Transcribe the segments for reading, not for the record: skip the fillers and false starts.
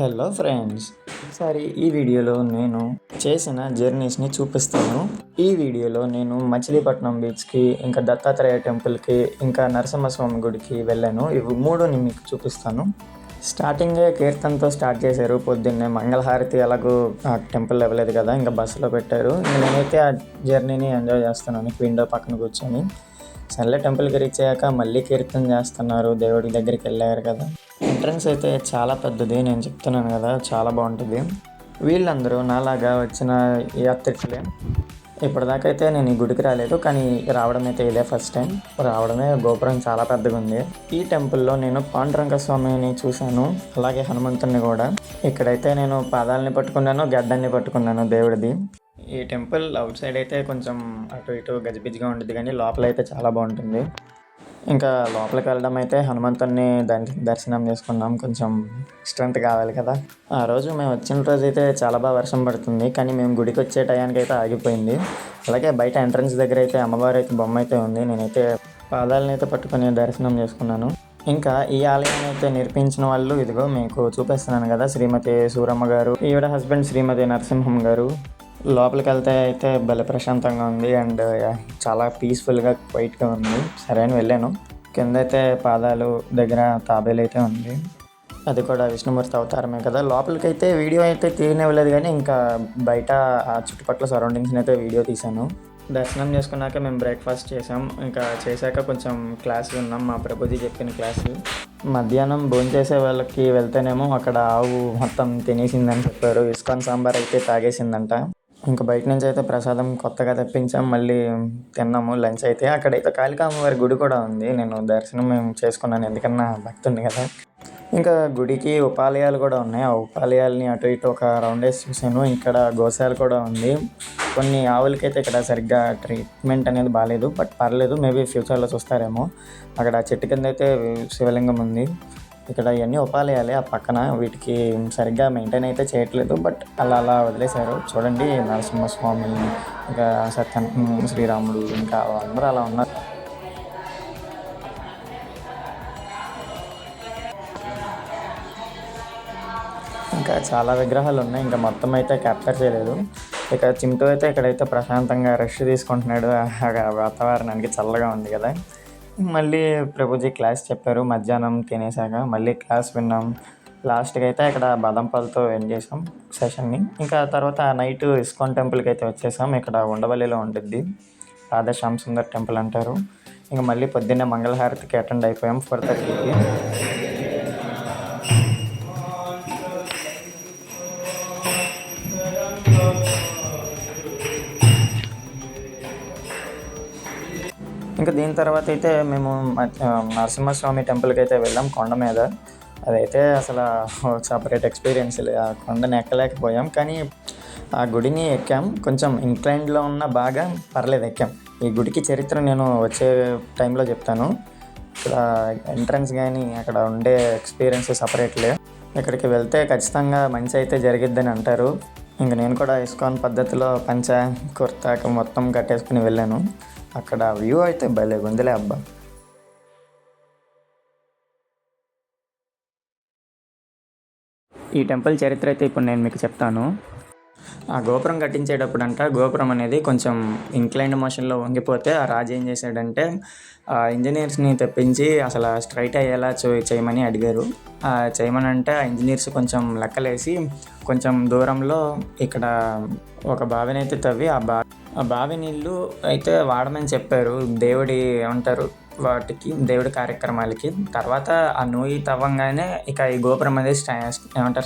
Hello friends, ఈసారి ఈ వీడియోలో నేను చేసిన జర్నీస్ని చూపిస్తాను. ఈ వీడియోలో నేను మచిలీపట్నం బీచ్కి, ఇంకా దత్తాత్రేయ టెంపుల్కి, ఇంకా నరసింహస్వామి గుడికి వెళ్ళాను. ఇవి మూడుని మీకు చూపిస్తాను. స్టార్టింగే కీర్తనతో స్టార్ట్ చేశారు. పొద్దున్నే మంగళహారతి ఎలాగో ఆ టెంపుల్ ఇవ్వలేదు కదా, ఇంకా బస్సులో పెట్టారు. నేనైతే ఆ జర్నీని ఎంజాయ్ చేస్తున్నాను విండో పక్కన కూర్చొని. సర్లే టెంపుల్కి రీచ్ అయ్యాక మళ్ళీ కీర్తన చేస్తున్నారు, దేవుడి దగ్గరికి వెళ్ళారు కదా. ఎంట్రన్స్ అయితే చాలా పెద్దది, నేను చెప్తున్నాను కదా, చాలా బాగుంటుంది. వీళ్ళందరూ నాలాగా వచ్చిన యాత్రికులే. ఇప్పటిదాకా అయితే నేను ఈ గుడికి రాలేదు, కానీ రావడం అయితే ఇదే ఫస్ట్ టైం. రావడమే, గోపురం చాలా పెద్దగా ఉంది. ఈ టెంపుల్లో నేను పాండురంగ స్వామిని చూశాను, అలాగే హనుమంతుని కూడా. ఇక్కడైతే నేను పాదాలని పట్టుకున్నాను, గడ్డాన్ని పట్టుకున్నాను దేవుడిది. ఈ టెంపుల్ అవుట్ సైడ్ అయితే కొంచెం అటు ఇటు గజిబిజిగా ఉంటుంది, కానీ లోపల అయితే చాలా బాగుంటుంది. ఇంకా లోపలికి వెళ్ళడం అయితే హనుమంతుని దర్శనం చేసుకున్నాం. కొంచెం స్ట్రెంత్ కావాలి కదా. ఆ రోజు మేము వచ్చిన రోజు అయితే చాలా బాగా వర్షం పడుతుంది, కానీ మేము గుడికి వచ్చే టయానికి అయితే ఆగిపోయింది. అలాగే బయట ఎంట్రన్స్ దగ్గర అయితే అమ్మవారి అయితే బొమ్మ అయితే ఉంది. నేనైతే పాదాలను అయితే పట్టుకుని దర్శనం చేసుకున్నాను. ఇంకా ఈ ఆలయాన్ని అయితే నిర్మించిన వాళ్ళు ఇదిగో మీకు చూపిస్తున్నాను కదా, శ్రీమతి సూరమ్మ గారు, ఈవిడ హస్బెండ్ శ్రీమతి నరసింహం గారు. లోపలికి వెళ్తే అయితే భలే ప్రశాంతంగా ఉంది అండ్ చాలా పీస్ఫుల్గా క్వైట్గా ఉంది. సరే అని వెళ్ళాను. కింద అయితే పాదాలు దగ్గర తాబేలు అయితే ఉంది, అది కూడా విష్ణుమూర్తి అవతారమే కదా. లోపలికి అయితే వీడియో అయితే తీయనివ్వలేదు, కానీ ఇంకా బయట ఆ చుట్టుపక్కల సరౌండింగ్స్ని అయితే వీడియో తీశాను. దర్శనం చేసుకున్నాక మేము బ్రేక్ఫాస్ట్ చేసాం. ఇంకా చేశాక కొంచెం క్లాస్ విన్నాం, మా ప్రభుజీ చెప్పిన క్లాసు. మధ్యాహ్నం భోంచేసే వాళ్ళకి వెళ్తేనేమో అక్కడ ఆవు మొత్తం తినేసిందని చెప్పారు. ఇస్కాన్ సాంబార్ అయితే తాగేసిందంట. ఇంకా బయట నుంచి అయితే ప్రసాదం కొత్తగా తెప్పించాం, మళ్ళీ తిన్నాము లంచ్ అయితే. అక్కడైతే కాళికా అమ్మవారి గుడి కూడా ఉంది. నేను దర్శనం మేము చేసుకున్నాను, ఎందుకన్నా భక్తుంది కదా. ఇంకా గుడికి ఉపాలయాలు కూడా ఉన్నాయి. ఆ ఉపాలయాల్ని అటు ఇటు ఒక రౌండ్ వేసి చూశాను. ఇక్కడ గోశాల కూడా ఉంది. కొన్ని ఆవులకైతే ఇక్కడ సరిగ్గా ట్రీట్మెంట్ అనేది బాగాలేదు, బట్ పర్లేదు, మేబీ ఫ్యూచర్లో చూస్తారేమో. అక్కడ చెట్టు కింద అయితే శివలింగం ఉంది. ఇక్కడ ఇవన్నీ ఉపాలయాలే, ఆ పక్కన వీటికి సరిగ్గా మెయింటైన్ అయితే చేయట్లేదు, బట్ అలా వదిలేశారు. చూడండి, నరసింహస్వామి, ఇంకా శ్రీరాముడు, ఇంకా అందరూ అలా ఉన్నారు. ఇంకా చాలా విగ్రహాలు ఉన్నాయి, ఇంకా మొత్తం అయితే క్యాప్చర్ చేయలేదు. ఇక చింటూ అయితే ఇక్కడైతే ప్రశాంతంగా రెస్ట్ తీసుకుంటున్నాడు. వాతావరణానికి చల్లగా ఉంది కదా. మళ్ళీ ప్రభుజీ క్లాస్ చెప్పారు. మధ్యాహ్నం తినేసాక మళ్ళీ క్లాస్ విన్నాం. లాస్ట్కి అయితే ఇక్కడ బాదం పాలతో ఎండ్ చేసాం సెషన్ని. ఇంకా తర్వాత నైట్ ఇస్కాన్ టెంపుల్కి అయితే వచ్చేసాం. ఇక్కడ ఉండవల్లిలో ఉంటుంది, రాధా శ్యామ్ సుందర్ టెంపుల్ అంటారు. ఇంకా మళ్ళీ పొద్దున్నే మంగళహారతికి అటెండ్ అయిపోయాం 4:30కి. ఇంకా దీని తర్వాత అయితే మేము నరసింహస్వామి టెంపుల్కి అయితే వెళ్ళాం, కొండ మీద. అదైతే అసలు సపరేట్ ఎక్స్పీరియన్స్. ఆ కొండని ఎక్కలేకపోయాం, కానీ ఆ గుడిని ఎక్కాం. కొంచెం ఇంక్లైన్లో ఉన్న బాగా పర్లేదు, ఎక్కాం. ఈ గుడికి చరిత్ర నేను వచ్చే టైంలో చెప్తాను. ఇక్కడ ఎంట్రన్స్ కానీ అక్కడ ఉండే ఎక్స్పీరియన్స్ సపరేట్లే. ఇక్కడికి వెళ్తే ఖచ్చితంగా మంచి అయితే జరిగిద్దని అంటారు. ఇంక నేను కూడా ఇస్కాన్ పద్ధతిలో పంచ కుర్తా మొత్తం కట్టేసుకుని వెళ్ళాను. అక్కడ వ్యూ అయితే భలే ఉందిలే అబ్బా. ఈ టెంపుల్ చరిత్ర అయితే ఇప్పుడు నేను మీకు చెప్తాను. ఆ గోపురం కట్టించేటప్పుడు గోపురం అనేది కొంచెం ఇంక్లైన్డ్ మోషన్లో వంగిపోతే ఆ రాజు ఏం చేశాడంటే ఆ ఇంజనీర్స్ని తెప్పించి అసలు స్ట్రైట్ అయ్యేలా చేయమని అడిగారు. చేయమని అంటే ఆ ఇంజనీర్స్ కొంచెం లెక్కలేసి కొంచెం దూరంలో ఇక్కడ ఒక బావిని అయితే తవ్వి ఆ బావి నీళ్ళు అయితే వాడమని చెప్పారు. దేవుడి ఏమంటారు వాటికి, దేవుడి కార్యక్రమాలకి. తర్వాత ఆ నూయి తవ్వంగానే ఇక ఈ గోపురం అనేది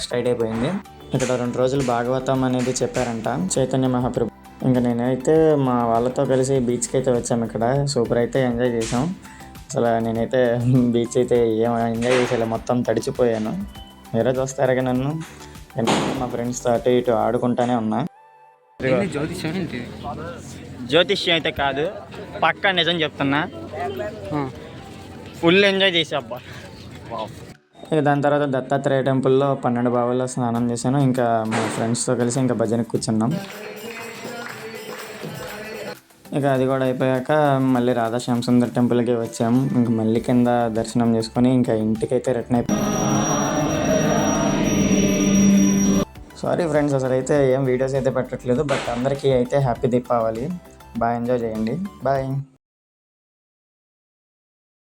స్ట్రైట్ అయిపోయింది. ఇక్కడ 2 రోజులు భాగవతం అనేది చెప్పారంట చైతన్య మహాప్రభు. ఇంకా నేనైతే మా వాళ్ళతో కలిసి బీచ్కి అయితే వచ్చాము. ఇక్కడ సూపర్ అయితే ఎంజాయ్ చేసాం. అసలు నేనైతే బీచ్ అయితే ఏం ఎంజాయ్ చేసేలా, మొత్తం తడిచిపోయాను. మీరే చూస్తారుగా నన్ను. మా ఫ్రెండ్స్తో అటు ఇటు ఆడుకుంటానే ఉన్నా. జ్యోతిష్యం అయితే కాదు, పక్కా నిజం చెప్తున్నా. ఫుల్ ఎంజాయ్ చేసా అబ్బా. ఇక దాని తర్వాత దత్తాత్రేయ టెంపుల్లో 12 బావుల్లో స్నానం చేశాను. ఇంకా మా ఫ్రెండ్స్తో కలిసి ఇంకా భజనకి కూర్చున్నాం. ఇక అది కూడా అయిపోయాక మళ్ళీ రాధా శ్యామ్ సుందర్ టెంపుల్కి వచ్చాము. ఇంకా మళ్ళీ కింద దర్శనం చేసుకొని ఇంకా ఇంటికైతే రిటర్న్ అయిపోయాం. సారీ ఫ్రెండ్స్, అసలు అయితే ఏం వీడియోస్ అయితే పెట్టట్లేదు. బట్ అందరికీ అయితే హ్యాపీ దీపావళి. బాగా ఎంజాయ్ చేయండి. బాయ్.